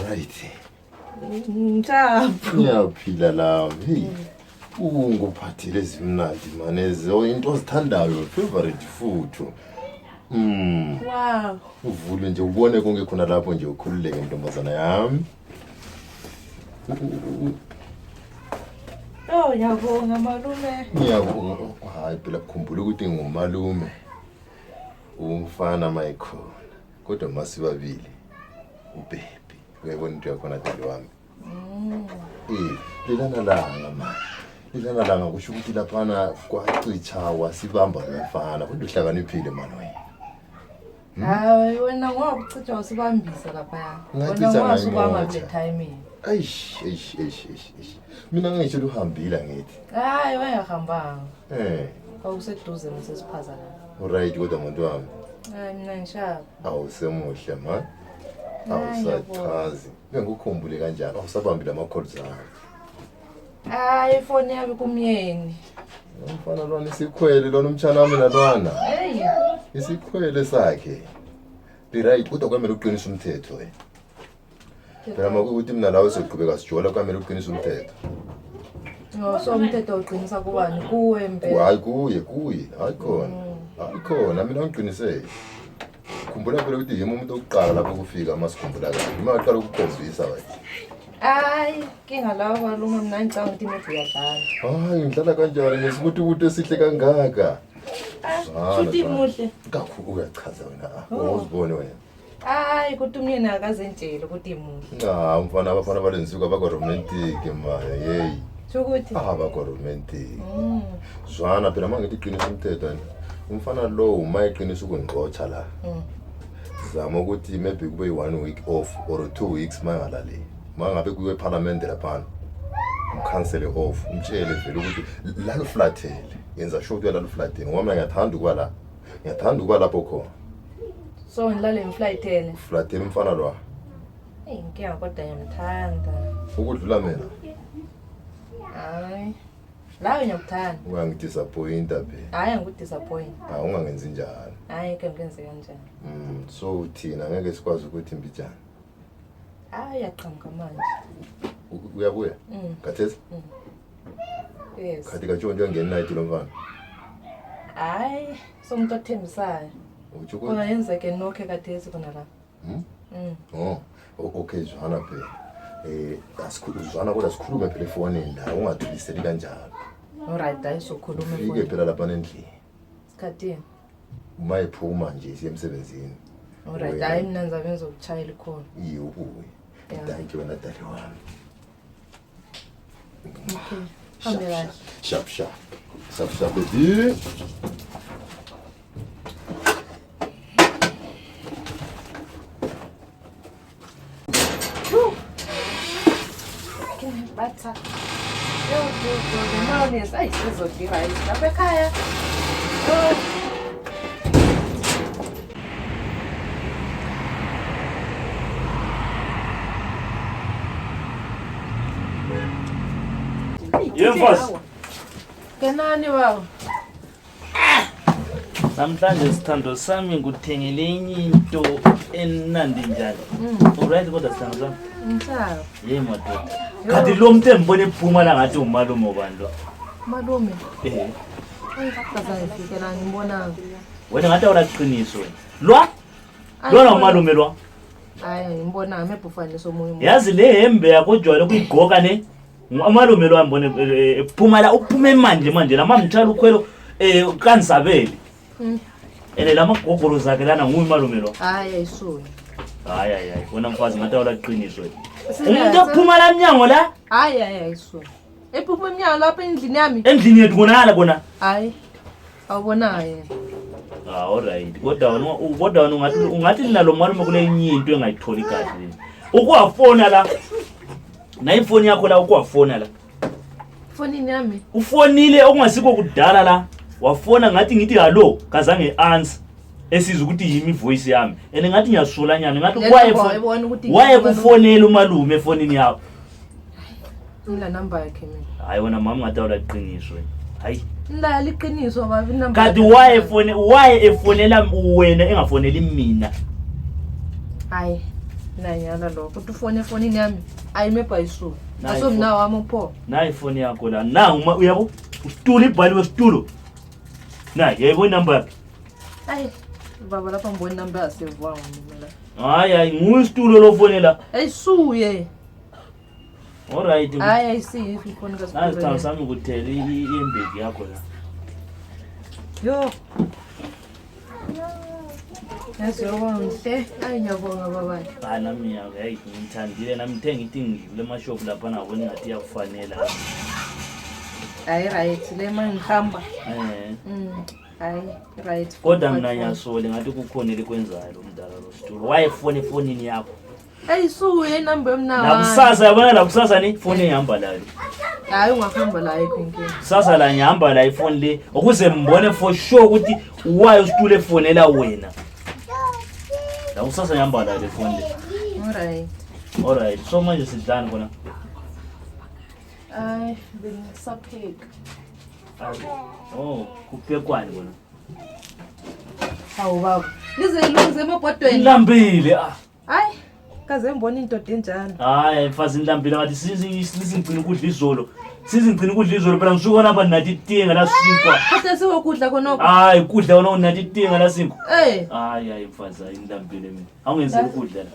Right. Ngijapho. Ngiyaphila la. Hey. Unguphathile ezimnandi manezo into ozithandayo favorite food. Wow. Uvule nje ubone konke khona lapho nje ukhululeke ntombazana yami. Oh, ngiyabonga malume. Ngiyabonga. Hayi phela kukhumbula ukuthi ngumalume. Umfana Michael. Kodwa masibabili. Ubaby. Uyabona into yakho naDali wami. Lelana langa manje. Lelana langa kusho ukuthi laphana kwacichawa sibamba lomfana. Kodwa uhlakaniphile manje wena. Hayi wena ngoba ucitha usibambisa lapha. Wena wasubamba kule timing. Eish. Mina ngisho uhambile ngithi. Hayi wayahambanga. Awuseduze nasesiphaza la. Alright kodwa umuntu wami. Mina ngishaya. Awusemuhle man. Awusathazi. Ngikukhumbule kanjani awusabambile ama calls akho. Hayi ifoni yami kumyeni. Umfana lona isikhwele lona umtshana wami nalwana. Hey. Isikhwele sakhe. Be right kodwa kwamele uqinise umthetho wena. Phela makuthi mina lawe soqhubeka sijola kwamele uqinise umthetho. So umthetho uqinisa kubani kuwe impela. Hayi kuye. Hayi khona mina ngiqinisele. Khumbula phela ukuthi yimi umuntu oqala lapho kufika masikhumbula kahle. Uma uqala ukuphezwisa wena. Hayi kinga lawo malume mina ngicanga ukuthi imephi yadala. Hayi ngidlala kanjani ngesibuthubuthi esihle kangaka. Futhi muhle. Kakhulu uyachaza wena. Uzibone wena. Hayi kuthi umyeni akazentshela ukuthi imuhle. Umfana abafana balenzuka bakwa romantic man. Hey. Sokuthi Bakwa romantic. Zwana phela mangithi iqinisa umthetho umfana lo umayiqinisa ukungixotsha la. Zama ukuthi maybe kube 1 week off or 2 weeks mangalali. Mangabe kuwe parliament lapha. Umcancel off, umtshele vele ukuthi lalo flathele. Yenza sure ukuthi lalo flathele. Ngoba mina ngiyathanda ukuba la. Ngiyathanda ukuba lapho khona. So ngilale ngiflathele. Flathele umfana lo. Ngeke kodwa ngiyamthanda. Ukudlula mina. Hayi. Lawe ngiyakuthanda. Ungangidisappoint aphe. Hayi ngikudisappoint. Ungangenzi njalo. Hayi ke ngenze kanjani. So thina ngeke sikwazi ukuthi imbijana. Hayi yaqhamuka manje. Uyabuya? Kathesi? Yes. Khathi katshonto ngene night lo mfana. Hayi, somuntu othembisayo. Uthi Kona yenzeke nokhe kathesi khona la. Okay zwana phela. Asikhuluzwana kodwa sikhulume phela efonini la ungathuliseli kanjalo. Alright, ayisokhuluma Ike efonini. phela lapha endlini. Sikhathini. Uma iphuma nje siye emsebenzini. Alright, hayi mina ngizabenza ukuchayela ikhona. Ubuye. Thank you naDali wami. Okay. Hambe Sharp baby. Batha. Yo, mayonnaise ayisizodira lapha ekhaya. Yemfasi. Kenani baba? Namhlanje sithando sami ngikuthengele into enandi njalo. Alright kodwa sithando sami. Ngithaba. Yey madoda. Kanti lo muntu embone ephuma la ngathi umalume bantu. Malume. Ayikaza la ngibona. Wena ngathi awulaqiniso wena. Lona umalume lwa. Hayi ngibona mebhufane somoya. Yazi le hembe yakho jwayele kuyigoka ne. Umalume lo ambone ephuma la uphume manje la mamthala ukhwelo kaNzabeli. Lama gogoro zakhe lana nguye umalume lo. Hayi ayisoni. Hayi wena mfazi ngathi awulaqiniso wena. Umuntu ophuma la mnyango la? Hayi ayisoni. Ephuma emnyango lapha endlini yami. Endlini yethu konala kona. Hayi. Awubona yena. Alright. Kodwa ungathi nalo malume kule into engayitholi kahle. Ukuwafona la. Na ifoni yakho la ukuwafona la. Fonini yami. Ufonile okungasiko kudala la. Wafona ngathi ngithi hello kazange answer. Esiza ukuthi yimi voice yami. Ngathi ngiyasula nyana ngathi waye kufonela umalume efonini yakho. Ila number yakhe mina. Hayi wena mama ngathi awulaqiniswe. Hayi. La liqiniso baba inamba. Kanti waye efonela wena engafoneli mina. Hayi. nanyana lokho uthi ufone efonini yami ayimepha yisuku Nayi aso mna wami upho nayi ifoni yakho la nangu uyabo usitulo ibhaliwe isitulo nayi yebo inamba yakhe ayi baba lapha ngibona inamba yasevwa mina hayi nguwe isitulo lo fonela ayisuye alright hayi ayisiyi ifoni nazi kaSipho cha sami ukuthela iembeki yakho la yo Ngihle ayi ngiyabonga baba nami hayi ngithandile nami ngithenga ithi ngidlule emashop lapha nabona ngathi iyakufanela hayi right le manje ngihamba hayi right kodwa mina ngiyasole ngathi kukhona elikwenzayo lo mdala lo situlo wayefone efonini yakho ayisuye inamba yomna la kusasa yabona la kusasa ni foni ehamba layo hayi ungahamba la ekhonke sasa la ngihamba la ifoni le ukuze mbone for sure ukuthi why usitulo efonela wena la kusasa ngihamba la le foni le alright so manje sidlani kona ay bengisapheka oh kuphekwani kona hawu baba lizilungize emabhodweni ilambile hayi kaze ngibona indoda enjani hayi mfazi ilambile ngathi sizingcina ukudla izolo sizingcina ukudla izolo phela ngisuka napa nathi itinga la sinkwa kade siwokudla khonoko hayi kudla kona nathi itinga la sinkwa hayi hayi mfazi ilambile mina awungenzeli ukudla la